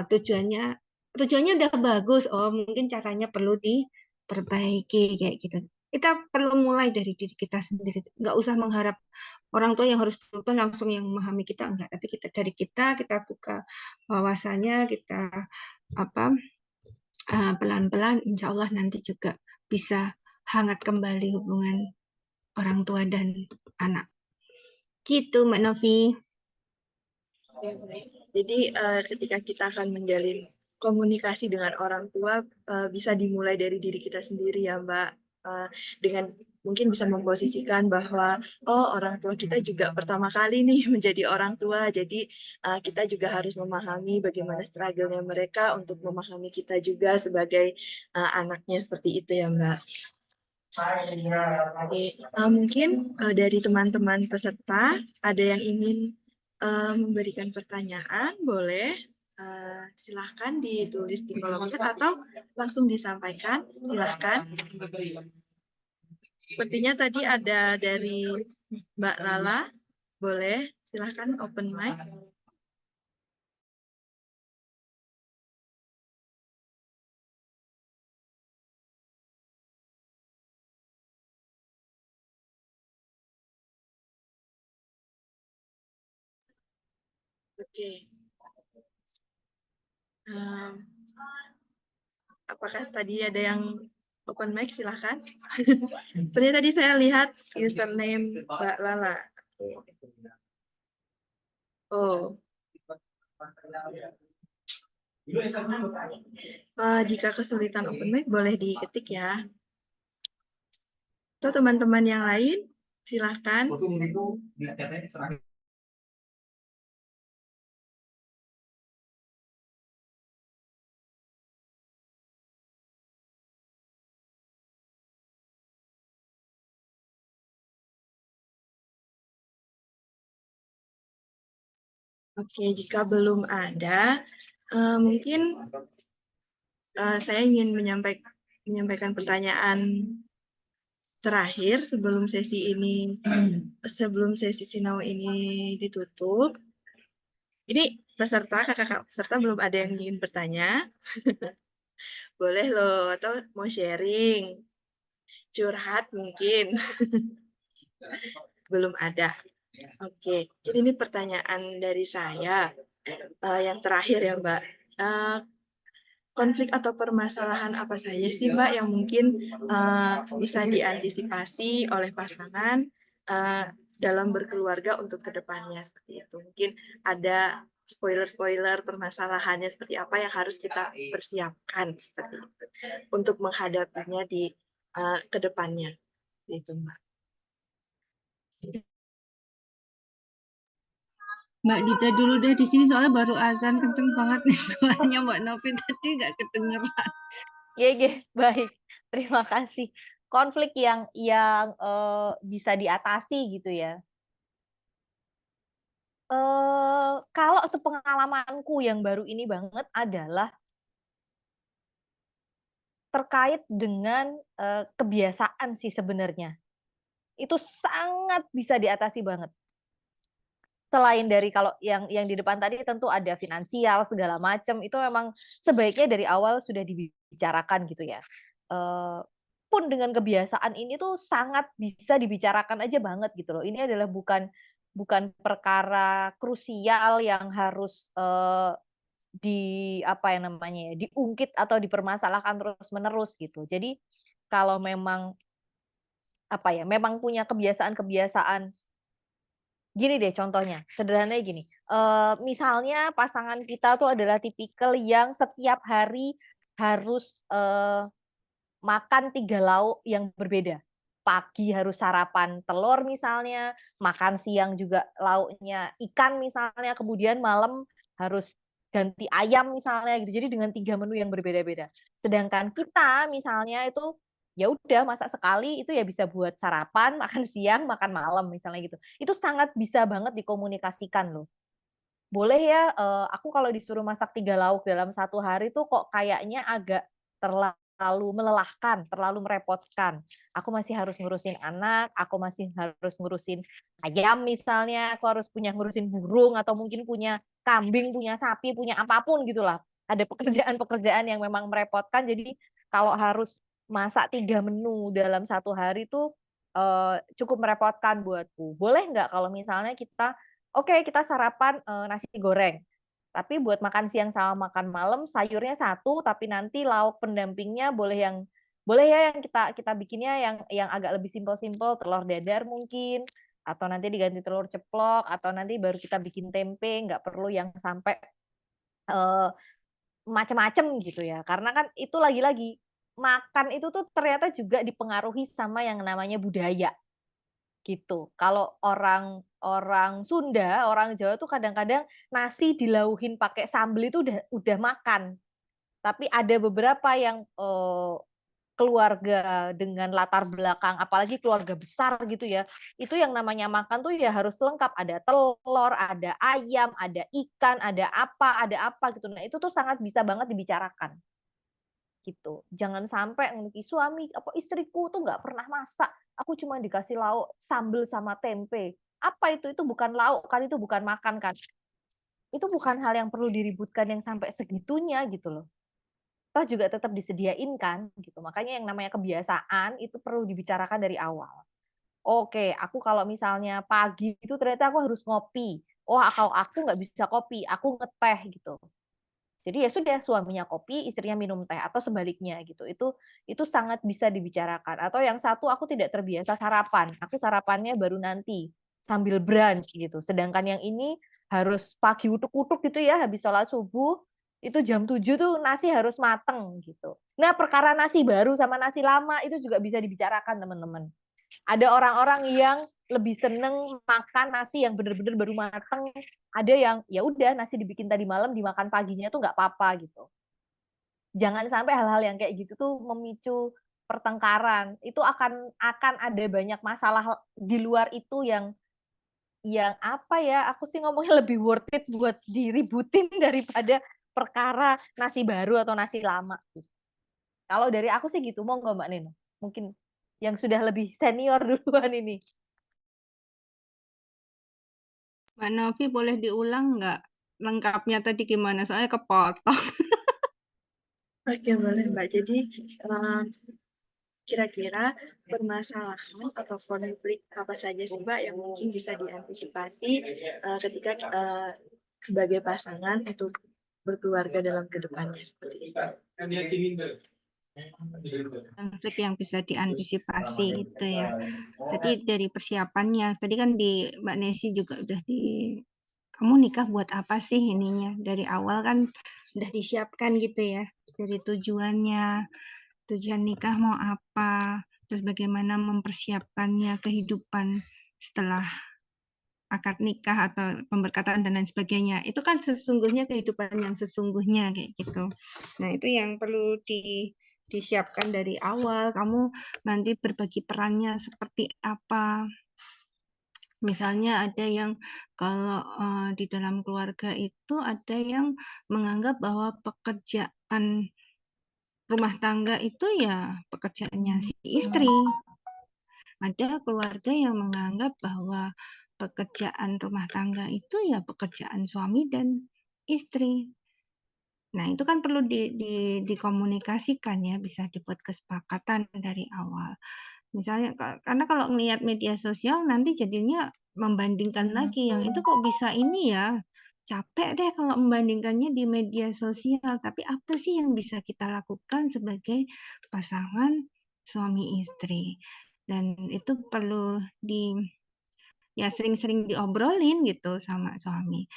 tujuannya udah bagus, mungkin caranya perlu diperbaiki kayak gitu. Kita perlu mulai dari diri kita sendiri. Nggak usah mengharap orang tua yang harus berubah langsung yang memahami kita, enggak. Tapi kita buka wawasannya, kita apa pelan-pelan insya Allah nanti juga bisa hangat kembali hubungan orang tua dan anak. Gitu Mbak Novi. Jadi ketika kita akan menjalin komunikasi dengan orang tua bisa dimulai dari diri kita sendiri ya Mbak. Dengan mungkin bisa memposisikan bahwa orang tua kita juga pertama kali nih menjadi orang tua, jadi kita juga harus memahami bagaimana struggle-nya mereka untuk memahami kita juga sebagai anaknya, seperti itu ya Mbak. Oke, mungkin dari teman-teman peserta ada yang ingin memberikan pertanyaan, boleh silahkan ditulis di kolom chat atau langsung disampaikan, silahkan. Sepertinya tadi ada dari Mbak Lala, boleh silahkan open mic. Oke. Apakah tadi ada yang open mic? Silahkan. Sepertinya tadi saya lihat username Mbak Lala. Oh. Jika kesulitan open mic boleh diketik ya. Atau teman-teman yang lain silahkan. Oke, jika belum ada, mungkin saya ingin menyampaikan pertanyaan terakhir sebelum sesi sinau ini ditutup. Ini kakak peserta belum ada yang ingin bertanya. Boleh loh, atau mau sharing, curhat mungkin. Belum ada. Oke, jadi ini pertanyaan dari saya yang terakhir ya Mbak. Konflik atau permasalahan apa saja sih Mbak yang mungkin bisa diantisipasi oleh pasangan dalam berkeluarga untuk kedepannya, seperti itu. Mungkin ada spoiler permasalahannya seperti apa yang harus kita persiapkan seperti itu untuk menghadapinya di kedepannya, itu Mbak. Mbak Dita dulu deh di sini soalnya baru azan kenceng banget nih suaranya Mbak Novi tadi nggak kedengeran. Iya, baik. Terima kasih. Konflik yang bisa diatasi gitu ya. Kalau sepengalamanku yang baru ini banget adalah terkait dengan kebiasaan sih sebenarnya. Itu sangat bisa diatasi banget. Selain dari kalau yang di depan tadi tentu ada finansial segala macam, itu memang sebaiknya dari awal sudah dibicarakan gitu ya. pun dengan kebiasaan ini tuh sangat bisa dibicarakan aja banget gitu loh. Ini adalah bukan perkara krusial yang harus apa ya namanya ya, diungkit atau dipermasalahkan terus-menerus gitu. Jadi kalau memang apa ya, memang punya kebiasaan-kebiasaan. Gini deh contohnya, sederhananya gini, misalnya pasangan kita tuh adalah tipikal yang setiap hari harus, makan 3 lauk yang berbeda. Pagi harus sarapan telur misalnya, makan siang juga lauknya ikan misalnya, kemudian malam harus ganti ayam misalnya gitu. Jadi dengan 3 menu yang berbeda-beda. Sedangkan kita misalnya itu, ya udah masak sekali itu ya bisa buat sarapan, makan siang, makan malam misalnya gitu. Itu sangat bisa banget dikomunikasikan loh. Boleh ya, aku kalau disuruh masak 3 lauk dalam 1 hari tuh kok kayaknya agak terlalu melelahkan, terlalu merepotkan. Aku masih harus ngurusin anak, aku masih harus ngurusin ayam misalnya, aku harus ngurusin burung atau mungkin punya kambing, punya sapi, punya apapun gitulah. Ada pekerjaan-pekerjaan yang memang merepotkan, jadi kalau harus masak 3 menu dalam 1 hari tuh, cukup merepotkan buatku. Boleh nggak kalau misalnya oke, kita sarapan, nasi goreng. Tapi buat makan siang sama makan malam sayurnya satu, tapi nanti lauk pendampingnya boleh ya yang kita bikinnya yang agak lebih simpel-simpel, telur dadar mungkin, atau nanti diganti telur ceplok, atau nanti baru kita bikin tempe, nggak perlu yang sampai, eee, macem-macem gitu ya. Karena kan itu lagi-lagi, makan itu tuh ternyata juga dipengaruhi sama yang namanya budaya. Gitu. Kalau orang orang Sunda, orang Jawa tuh kadang-kadang nasi dilauhin pakai sambel itu udah makan. Tapi ada beberapa yang, keluarga dengan latar belakang, apalagi keluarga besar gitu ya, itu yang namanya makan tuh ya harus lengkap, ada telur, ada ayam, ada ikan, ada apa gitu. Nah, itu tuh sangat bisa banget dibicarakan. Gitu. Jangan sampai nanti suami apa istriku tuh nggak pernah masak, aku cuma dikasih lauk sambel sama tempe. Apa itu? Itu bukan lauk kan, itu bukan makan kan. Itu bukan hal yang perlu diributkan yang sampai segitunya gitu loh. Toh juga tetap disediain kan gitu. Makanya yang namanya kebiasaan itu perlu dibicarakan dari awal. Oke, aku kalau misalnya pagi itu ternyata aku harus ngopi. Oh, kalau aku nggak bisa kopi, aku ngeteh gitu. Jadi ya sudah suaminya kopi, istrinya minum teh atau sebaliknya gitu. Itu sangat bisa dibicarakan. Atau yang satu aku tidak terbiasa sarapan. Aku sarapannya baru nanti sambil brunch gitu. Sedangkan yang ini harus pagi utuk-utuk gitu ya habis sholat subuh itu jam 7 tuh nasi harus mateng gitu. Nah, perkara nasi baru sama nasi lama itu juga bisa dibicarakan teman-teman. Ada orang-orang yang lebih seneng makan nasi yang bener-bener baru mateng. Ada yang ya udah nasi dibikin tadi malam dimakan paginya tuh nggak apa-apa gitu. Jangan sampai hal-hal yang kayak gitu tuh memicu pertengkaran. Itu akan ada banyak masalah di luar itu yang apa ya? Aku sih ngomongnya lebih worth it buat diributin daripada perkara nasi baru atau nasi lama. Kalau dari aku sih gitu, monggo Mbak Neno. Mungkin yang sudah lebih senior duluan ini. Mbak Novi boleh diulang nggak lengkapnya tadi gimana? Soalnya kepotong. Oke, boleh Mbak. Jadi, kira-kira permasalahan atau konflik apa saja sih Mbak yang mungkin bisa diantisipasi ketika sebagai pasangan untuk berkeluarga dalam kedepannya seperti itu. Konflik yang bisa diantisipasi itu ya. Tadi dari persiapannya, tadi kan di Mbak Nesi juga udah kamu nikah buat apa sih ininya? Dari awal kan sudah disiapkan gitu ya. Dari tujuan nikah mau apa, terus bagaimana mempersiapkannya kehidupan setelah akad nikah atau pemberkatan dan lain sebagainya. Itu kan sesungguhnya kehidupan yang sesungguhnya kayak gitu. Nah, itu yang perlu disiapkan dari awal. Kamu nanti berbagi perannya seperti apa. Misalnya ada yang kalau di dalam keluarga itu ada yang menganggap bahwa pekerjaan rumah tangga itu ya pekerjaannya si istri. Ada keluarga yang menganggap bahwa pekerjaan rumah tangga itu ya pekerjaan suami dan istri. Nah, itu kan perlu dikomunikasikan ya, bisa dibuat kesepakatan dari awal. Misalnya, karena kalau ngelihat media sosial nanti jadinya membandingkan lagi, yang itu kok bisa ini ya, capek deh kalau membandingkannya di media sosial. Tapi apa sih yang bisa kita lakukan sebagai pasangan suami istri? Dan itu perlu ya sering-sering diobrolin gitu sama suami,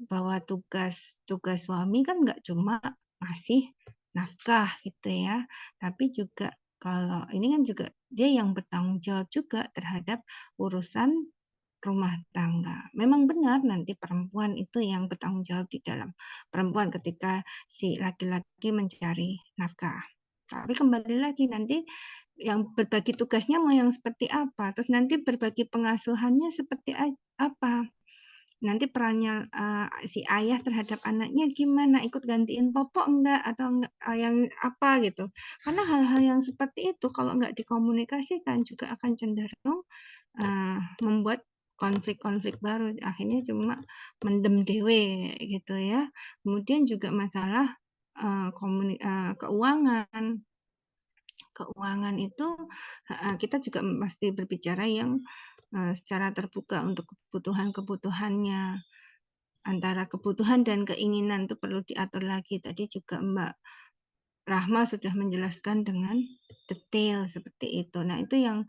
bahwa tugas suami kan nggak cuma ngasih nafkah gitu ya, tapi juga kalau ini kan juga dia yang bertanggung jawab juga terhadap urusan rumah tangga. Memang benar nanti perempuan itu yang bertanggung jawab di dalam perempuan ketika si laki-laki mencari nafkah. Tapi kembali lagi nanti yang berbagi tugasnya mau yang seperti apa, terus nanti berbagi pengasuhannya seperti apa. Nanti perannya si ayah terhadap anaknya gimana, ikut gantiin popok enggak atau enggak, yang apa gitu. Karena hal-hal yang seperti itu kalau enggak dikomunikasikan juga akan cenderung membuat konflik-konflik baru, akhirnya cuma mendem dewe gitu ya. Kemudian juga masalah keuangan. Keuangan itu kita juga mesti berbicara yang secara terbuka untuk kebutuhan-kebutuhannya. Antara kebutuhan dan keinginan itu perlu diatur lagi. Tadi juga Mbak Rahma sudah menjelaskan dengan detail seperti itu. Nah, itu yang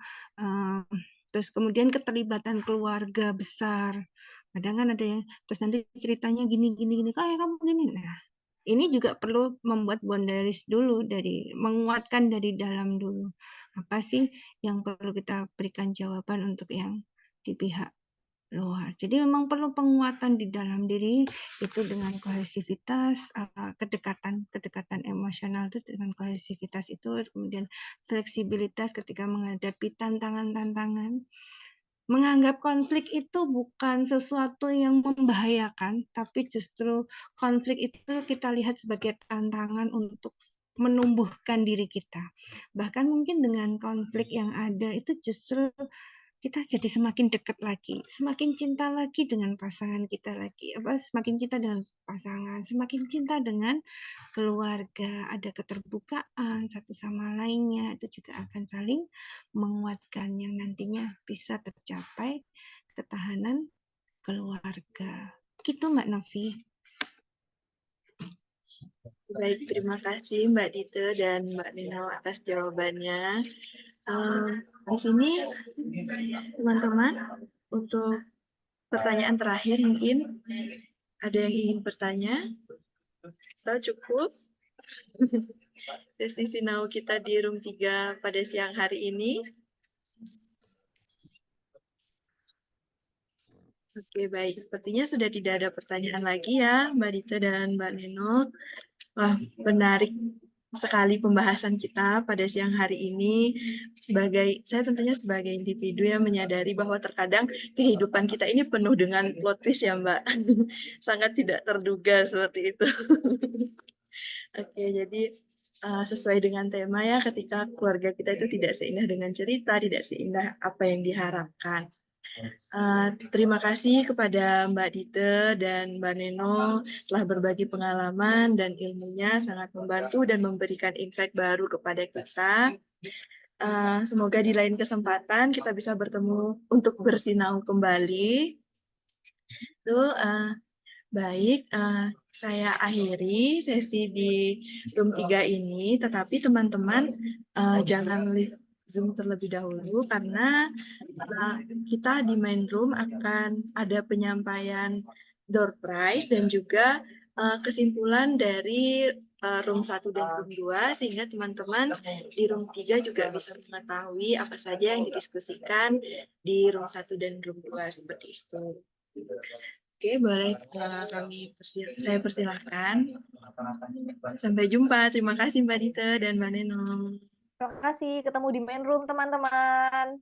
terus kemudian keterlibatan keluarga besar. Kadang kan ada yang terus nanti ceritanya gini gini gini, kayak kamu gini. Nah, ini juga perlu membuat boundaries dulu, dari menguatkan dari dalam dulu. Apa sih yang perlu kita berikan jawaban untuk yang di pihak luar. Jadi memang perlu penguatan di dalam diri itu dengan kohesivitas, kedekatan emosional itu dengan kohesivitas itu, kemudian fleksibilitas ketika menghadapi tantangan-tantangan. Menganggap konflik itu bukan sesuatu yang membahayakan, tapi justru konflik itu kita lihat sebagai tantangan untuk menumbuhkan diri kita. Bahkan mungkin dengan konflik yang ada itu justru kita jadi semakin dekat lagi, semakin cinta lagi dengan pasangan kita lagi, semakin cinta dengan pasangan, semakin cinta dengan keluarga, ada keterbukaan satu sama lainnya, itu juga akan saling menguatkan yang nantinya bisa tercapai ketahanan keluarga. Gitu Mbak Novi. Baik, terima kasih Mbak Dite dan Mbak Nino atas jawabannya. Di sini teman-teman, untuk pertanyaan terakhir mungkin ada yang ingin bertanya? So, cukup sesi sinau kita di room 3 pada siang hari ini. Oke, baik. Sepertinya sudah tidak ada pertanyaan lagi ya, Mbak Dita dan Mbak Nino. Wah, menarik sekali pembahasan kita pada siang hari ini. Saya tentunya sebagai individu yang menyadari bahwa terkadang kehidupan kita ini penuh dengan plot twist ya, Mbak. Sangat tidak terduga seperti itu. Oke, jadi sesuai dengan tema ya, ketika keluarga kita itu tidak seindah dengan cerita, tidak seindah apa yang diharapkan. Terima kasih kepada Mbak Dite dan Mbak Neno telah berbagi pengalaman dan ilmunya, sangat membantu dan memberikan insight baru kepada kita. Semoga di lain kesempatan kita bisa bertemu untuk bersinau kembali. Baik, saya akhiri sesi di room 3 ini, tetapi teman-teman jangan leave Zoom terlebih dahulu karena kita di main room akan ada penyampaian door prize dan juga kesimpulan dari room 1 dan room 2, sehingga teman-teman di room 3 juga bisa mengetahui apa saja yang didiskusikan di room 1 dan room 2 seperti itu. Oke, boleh saya persilahkan. Sampai jumpa. Terima kasih Mbak Dita dan Mbak Neno. Terima kasih, ketemu di main room teman-teman.